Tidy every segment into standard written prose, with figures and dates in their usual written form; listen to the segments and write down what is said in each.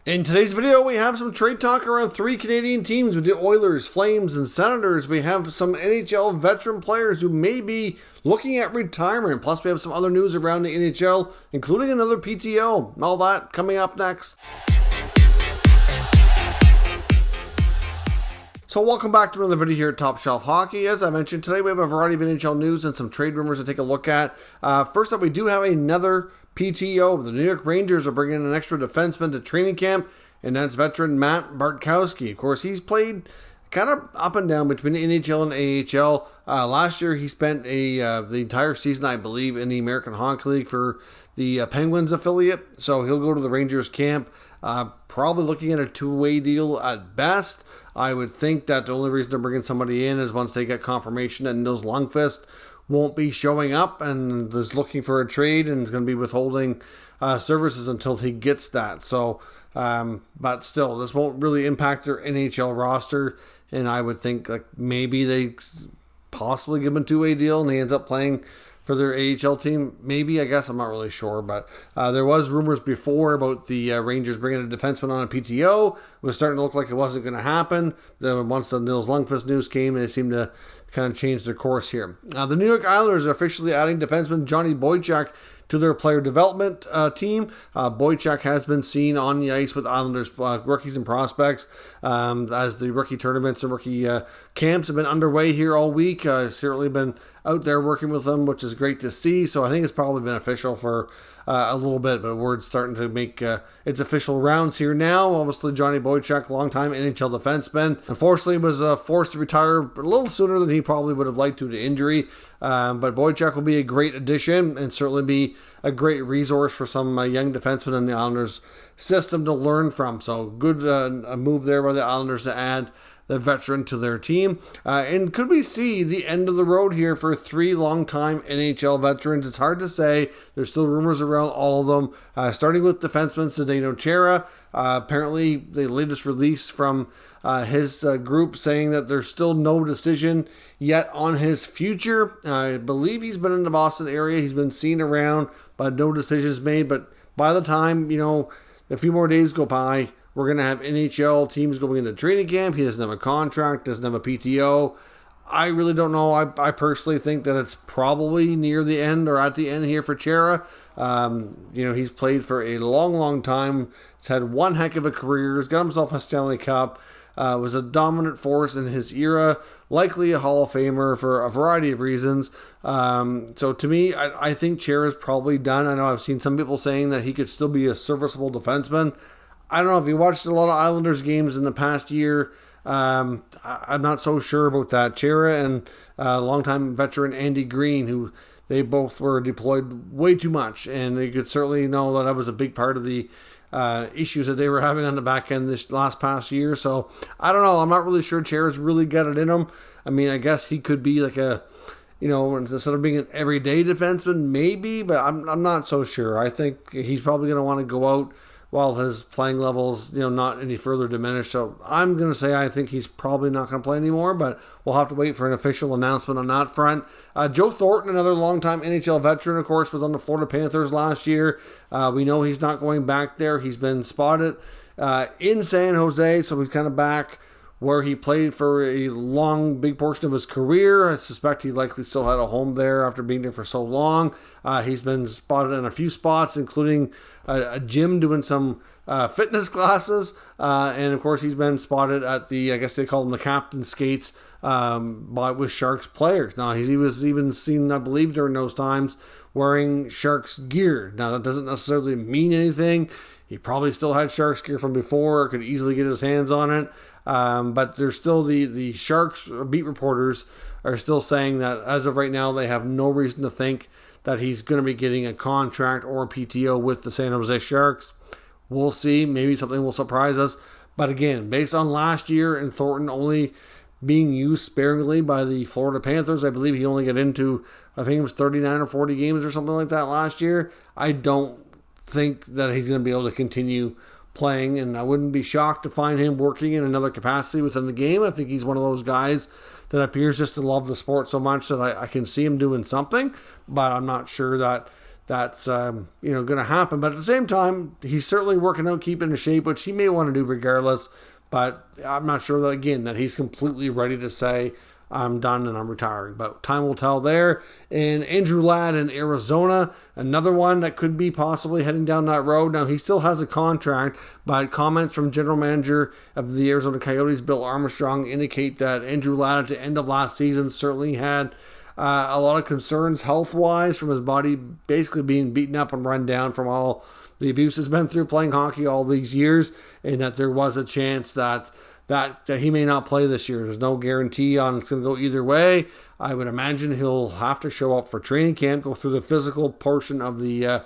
In today's video, we have some trade talk around 3 Canadian teams with the Oilers, Flames, and Senators. We have some NHL veteran players who may be looking at retirement. Plus, we have some other news around the NHL, including another PTO. All that coming up next. So welcome back to another video here at Top Shelf Hockey. As I mentioned, today we have a variety of NHL news and some trade rumors to take a look at. First up, we do have another PTO. The New York Rangers are bringing in an extra defenseman to training camp, and that's veteran Matt Bartkowski. Of course, he's played kind of up and down between the NHL and AHL. Last year, he spent the entire season, I believe, in the American Hockey League for the Penguins affiliate. So he'll go to the Rangers camp, probably looking at a two-way deal at best. I would think that the only reason they're bringing somebody in is once they get confirmation that Nils Lundqvist won't be showing up and is looking for a trade and is going to be withholding services until he gets that. So, but still, this won't really impact their NHL roster. And I would think like maybe they possibly give him a two-way deal and he ends up playing for their AHL team. Maybe, I guess, I'm not really sure. But there was rumors before about the Rangers bringing a defenseman on a PTO. It was starting to look like it wasn't going to happen. Then once the Nils Lundqvist news came, they seemed to kind of change their course here. The New York Islanders are officially adding defenseman Johnny Boychuk to their player development team. Boychuk has been seen on the ice with Islanders rookies and prospects as the rookie tournaments and rookie camps have been underway here all week. Certainly been out there working with them, which is great to see. So I think it's probably beneficial for a little bit, but word's starting to make its official rounds here now. Obviously, Johnny Boychuk, longtime NHL defenseman, unfortunately was forced to retire a little sooner than he probably would have liked due to injury. But Boychuk will be a great addition and certainly be a great resource for some young defensemen in the Islanders system to learn from. So good a move there by the Islanders to add the veteran to their team. And could we see the end of the road here for 3 longtime NHL veterans? It's hard to say. There's still rumors around all of them, starting with defenseman Zdeno Chara. Apparently, the latest release from his group saying that there's still no decision yet on his future. I believe he's been in the Boston area. He's been seen around, but no decisions made. But by the time, a few more days go by, we're going to have NHL teams going into training camp. He doesn't have a contract, doesn't have a PTO. I really don't know. I personally think that it's probably near the end or at the end here for Chara. He's played for a long, long time. He's had one heck of a career. He's got himself a Stanley Cup. Was a dominant force in his era. Likely a Hall of Famer for a variety of reasons. So to me, I think Chara's probably done. I know I've seen some people saying that he could still be a serviceable defenseman. I don't know if you watched a lot of Islanders games in the past year. I'm not so sure about that. Chara and longtime veteran Andy Green, who they both were deployed way too much, and you could certainly know that was a big part of the issues that they were having on the back end this past year. So I don't know. I'm not really sure Chara's really got it in him. I mean, I guess he could be like instead of being an everyday defenseman, maybe, but I'm not so sure. I think he's probably going to want to go out while his playing levels, not any further diminished. So I'm going to say I think he's probably not going to play anymore, but we'll have to wait for an official announcement on that front. Joe Thornton, another longtime NHL veteran, of course, was on the Florida Panthers last year. We know he's not going back there. He's been spotted in San Jose, so he's kind of back where he played for a big portion of his career. I suspect he likely still had a home there after being there for so long. He's been spotted in a few spots, including a gym doing some fitness classes. And of course, he's been spotted at I guess they call them the captain skates with Sharks players. Now, he was even seen, I believe, during those times wearing Sharks gear. Now, that doesn't necessarily mean anything. He probably still had Sharks gear from before, could easily get his hands on it. But there's still the Sharks beat reporters are still saying that as of right now, they have no reason to think that he's going to be getting a contract or a PTO with the San Jose Sharks. We'll see. Maybe something will surprise us. But again, based on last year and Thornton only being used sparingly by the Florida Panthers, I believe he only got into, I think it was 39 or 40 games or something like that last year. I don't think that he's going to be able to continue playing, and I wouldn't be shocked to find him working in another capacity within the game. I think he's one of those guys that appears just to love the sport so much that I can see him doing something, but I'm not sure that that's going to happen. But at the same time, he's certainly working out, keeping in shape, which he may want to do regardless. But I'm not sure that, again, that he's completely ready to say, I'm done and I'm retiring. But time will tell there. And Andrew Ladd in Arizona, another one that could be possibly heading down that road. Now, he still has a contract, but comments from general manager of the Arizona Coyotes, Bill Armstrong, indicate that Andrew Ladd at the end of last season certainly had a lot of concerns health-wise from his body basically being beaten up and run down from all the abuse he's been through playing hockey all these years, and that there was a chance that he may not play this year. There's no guarantee on it's going to go either way. I would imagine he'll have to show up for training camp, go through the physical portion of the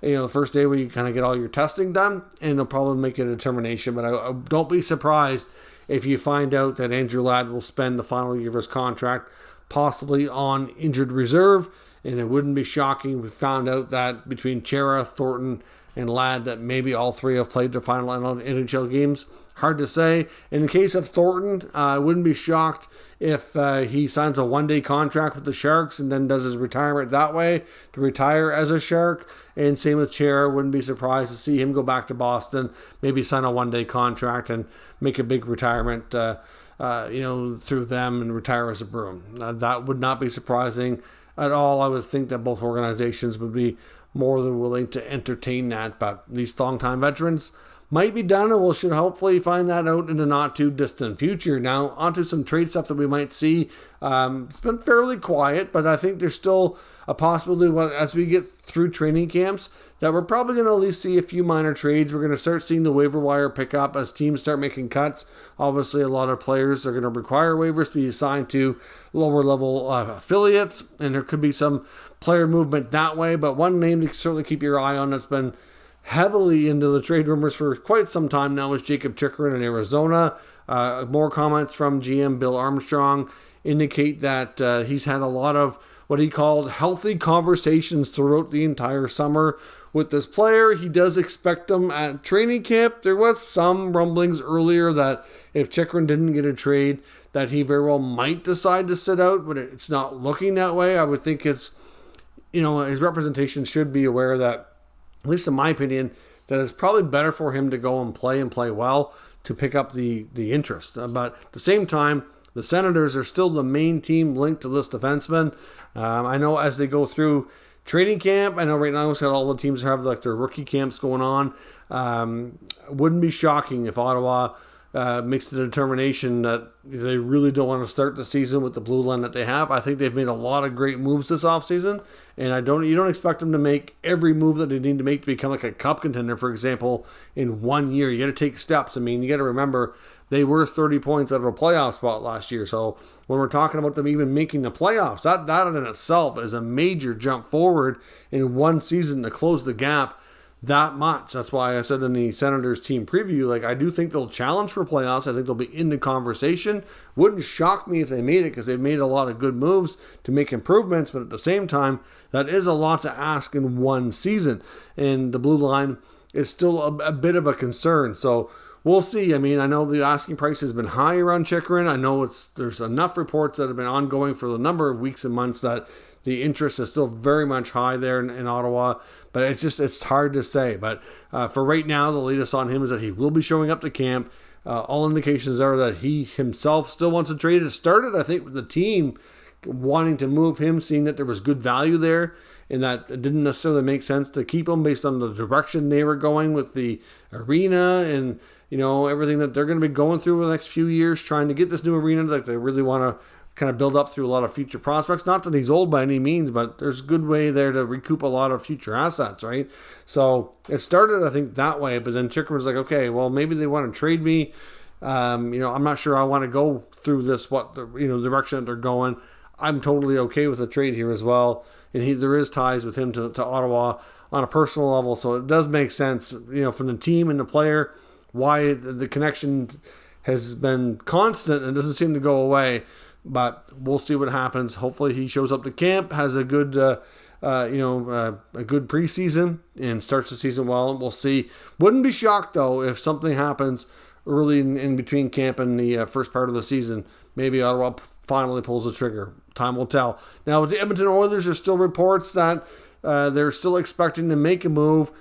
the first day where you kind of get all your testing done, and they'll probably make a determination. But I don't be surprised if you find out that Andrew Ladd will spend the final year of his contract possibly on injured reserve, and it wouldn't be shocking if we found out that between Chara, Thornton, and Ladd that maybe all three have played their final NHL games. Hard to say. In the case of Thornton, I wouldn't be shocked if he signs a one-day contract with the Sharks and then does his retirement that way to retire as a Shark. And same with Chara. Wouldn't be surprised to see him go back to Boston, maybe sign a one-day contract and make a big retirement through them and retire as a Bruin. That would not be surprising at all. I would think that both organizations would be more than willing to entertain that. But these long-time veterans might be done, and we should hopefully find that out in the not-too-distant future. Now, onto some trade stuff that we might see. It's been fairly quiet, but I think there's still a possibility as we get through training camps that we're probably going to at least see a few minor trades. We're going to start seeing the waiver wire pick up as teams start making cuts. Obviously, a lot of players are going to require waivers to be assigned to lower-level affiliates, and there could be some player movement that way. But one name to certainly keep your eye on that's been heavily into the trade rumors for quite some time now is Jacob Chychrun in Arizona. More comments from GM Bill Armstrong indicate that he's had a lot of what he called healthy conversations throughout the entire summer with this player. He does expect him at training camp. There was some rumblings earlier that if Chychrun didn't get a trade, that he very well might decide to sit out, but it's not looking that way. I would think his representation should be aware that, at least in my opinion, that it's probably better for him to go and play well to pick up the interest. But at the same time, the Senators are still the main team linked to this defenseman. I know as they go through training camp, I know right now all the teams have their rookie camps going on. Wouldn't be shocking if Ottawa makes the determination that they really don't want to start the season with the blue line that they have. I think they've made a lot of great moves this offseason, and you don't expect them to make every move that they need to make to become like a cup contender, for example, in 1 year. You got to take steps. I mean, you got to remember they were 30 points out of a playoff spot last year. So when we're talking about them even making the playoffs, that in itself is a major jump forward in one season to close the gap that much. That's why I said in the Senators team preview, I do think they'll challenge for playoffs. I think they'll be in the conversation. Wouldn't shock me if they made it because they've made a lot of good moves to make improvements, but at the same time, that is a lot to ask in one season. And the blue line is still a bit of a concern. So we'll see. I mean, I know the asking price has been high around Chychrun. I know there's enough reports that have been ongoing for a number of weeks and months that the interest is still very much high there in Ottawa, but it's hard to say. But for right now, the latest on him is that he will be showing up to camp. All indications are that he himself still wants to trade. It started, I think, with the team wanting to move him, seeing that there was good value there, and that it didn't necessarily make sense to keep him based on the direction they were going with the arena and everything that they're going to be going through over the next few years, trying to get this new arena that they really want to kind of build up through a lot of future prospects. Not that he's old by any means, but there's a good way there to recoup a lot of future assets, right? So it started, I think, that way, but then Chychrun was like, okay, well, maybe they want to trade me. I'm not sure I want to go through this, direction that they're going. I'm totally okay with a trade here as well. And there is ties with him to Ottawa on a personal level, so it does make sense, from the team and the player, why the connection has been constant and doesn't seem to go away. But we'll see what happens. Hopefully he shows up to camp, has a good, a good preseason, and starts the season well. We'll see. Wouldn't be shocked though if something happens early in between camp and the first part of the season. Maybe Ottawa finally pulls the trigger. Time will tell. Now with the Edmonton Oilers, there's still reports that they're still expecting to make a move,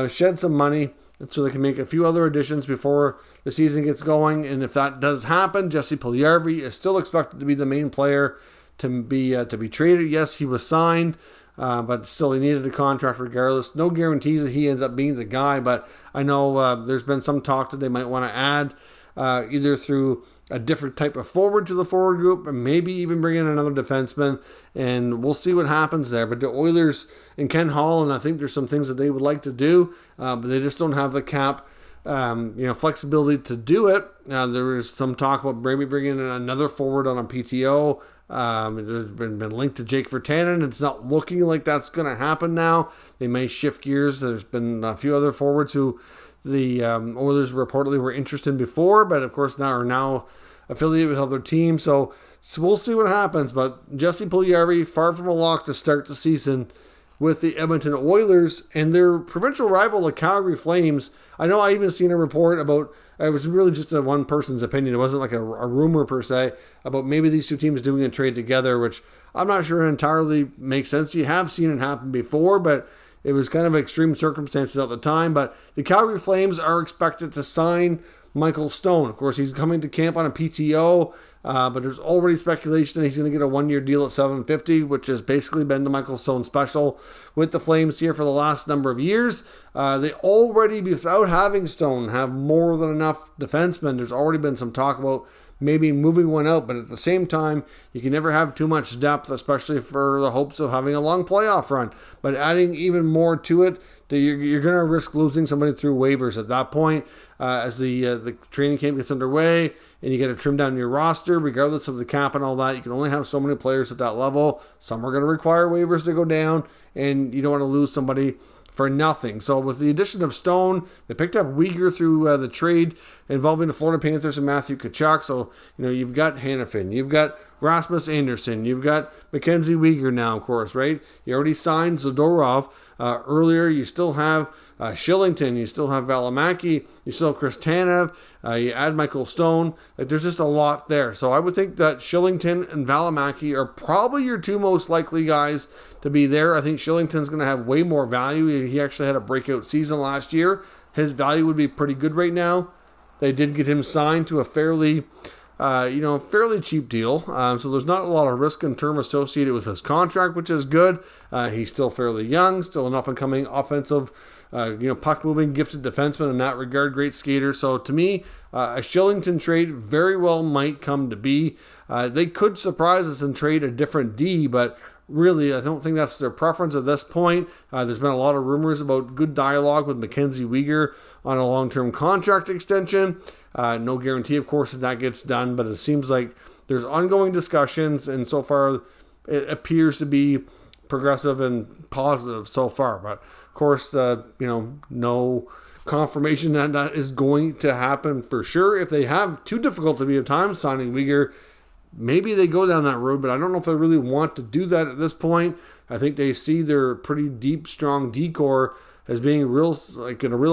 shed some money, so they can make a few other additions before the season gets going. And if that does happen, Jesse Puljujarvi is still expected to be the main player to be traded. Yes, he was signed, but still he needed a contract regardless. No guarantees that he ends up being the guy, but I know there's been some talk that they might want to add either through a different type of forward to the forward group, and maybe even bring in another defenseman, and we'll see what happens there. But the Oilers and Ken Holland, I think there's some things that they would like to do, but they just don't have the cap flexibility to do it. There is some talk about maybe bringing in another forward on a PTO. It's been linked to Jake Virtanen. It's not looking like that's going to happen now. They may shift gears. There's been a few other forwards who the Oilers reportedly were interested in before, but of course now are now affiliated with other teams. So we'll see what happens. But Jesse Puljujarvi, far from a lock to start the season with the Edmonton Oilers and their provincial rival, the Calgary Flames. I know I even seen a report about, it was really just a one person's opinion. It wasn't like a rumor per se, about maybe these two teams doing a trade together, which I'm not sure entirely makes sense. You have seen it happen before, but it was kind of extreme circumstances at the time. But the Calgary Flames are expected to sign Michael Stone. Of course, he's coming to camp on a PTO, but there's already speculation that he's going to get a one-year deal at $750, which has basically been the Michael Stone special with the Flames here for the last number of years. They already, without having Stone, have more than enough defensemen. There's already been some talk about maybe moving one out, but at the same time, you can never have too much depth, especially for the hopes of having a long playoff run. But adding even more to it, you're going to risk losing somebody through waivers at that point. As the training camp gets underway and you get to trim down your roster, regardless of the cap and all that, you can only have so many players at that level. Some are going to require waivers to go down, and you don't want to lose somebody for nothing. So with the addition of Stone, they picked up Uyghur through the trade involving the Florida Panthers and Matthew Tkachuk. So, you've got Hanifin, you've got Rasmus Anderson, you've got Mackenzie Uyghur now, of course, right? You already signed Zadorov earlier. You still have Shillington, you still have Valimaki, you still have Chris Tanev, you add Michael Stone. There's just a lot there. So I would think that Shillington and Valimaki are probably your two most likely guys to be there. I think Shillington's going to have way more value. He actually had a breakout season last year. His value would be pretty good right now. They did get him signed to a fairly cheap deal. So there's not a lot of risk in term associated with his contract, which is good. He's still fairly young, still an up-and-coming offensive, puck-moving, gifted defenseman in that regard, great skater. So to me, a Shillington trade very well might come to be. They could surprise us and trade a different D, but really, I don't think that's their preference at this point. There's been a lot of rumors about good dialogue with Mackenzie Uyghur on a long-term contract extension. No guarantee, of course, that gets done, but it seems like there's ongoing discussions, and so far it appears to be progressive and positive so far. But, of course, no confirmation that is going to happen for sure. If they have too difficult to be at times signing Uyghur, maybe they go down that road, but I don't know if they really want to do that at this point. I think they see their pretty deep, strong D-core as being a real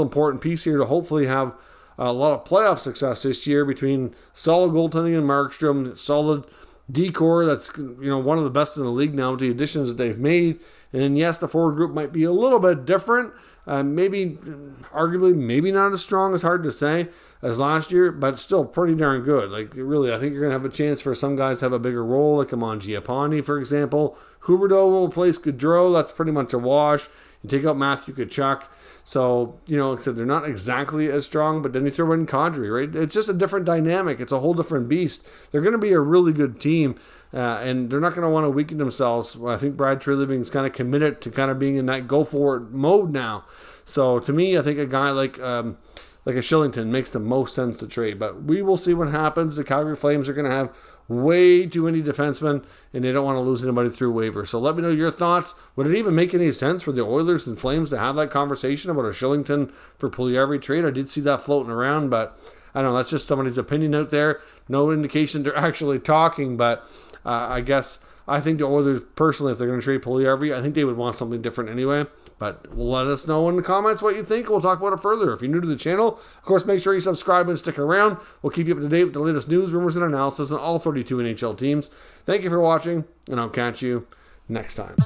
important piece here to hopefully have a lot of playoff success this year between solid goaltending and Markstrom, solid D-core that's one of the best in the league now with the additions that they've made. And then, yes, the forward group might be a little bit different. Arguably, maybe not as strong, it's hard to say, as last year, but still pretty darn good. Really, I think you're going to have a chance for some guys to have a bigger role, like Amon Giappani, for example. Huberdeau will replace Gaudreau. That's pretty much a wash. You take out Matthew Tkachuk. So, like I said, they're not exactly as strong, but then you throw in Kadri, right? It's just a different dynamic. It's a whole different beast. They're going to be a really good team, and they're not going to want to weaken themselves. I think Brad Treliving's kind of committed to kind of being in that go-for-it mode now. So, to me, I think a guy like a Shillington makes the most sense to trade. But we will see what happens. The Calgary Flames are going to have way too many defensemen, and they don't want to lose anybody through waiver. So let me know your thoughts. Would it even make any sense for the Oilers and Flames to have that conversation about a Shillington for Puljujarvi trade? I did see that floating around, but I don't know. That's just somebody's opinion out there. No indication they're actually talking, but I think the Oilers, personally, if they're going to trade Puljujarvi, I think they would want something different anyway. But let us know in the comments what you think. We'll talk about it further. If you're new to the channel, of course, make sure you subscribe and stick around. We'll keep you up to date with the latest news, rumors, and analysis on all 32 NHL teams. Thank you for watching, and I'll catch you next time.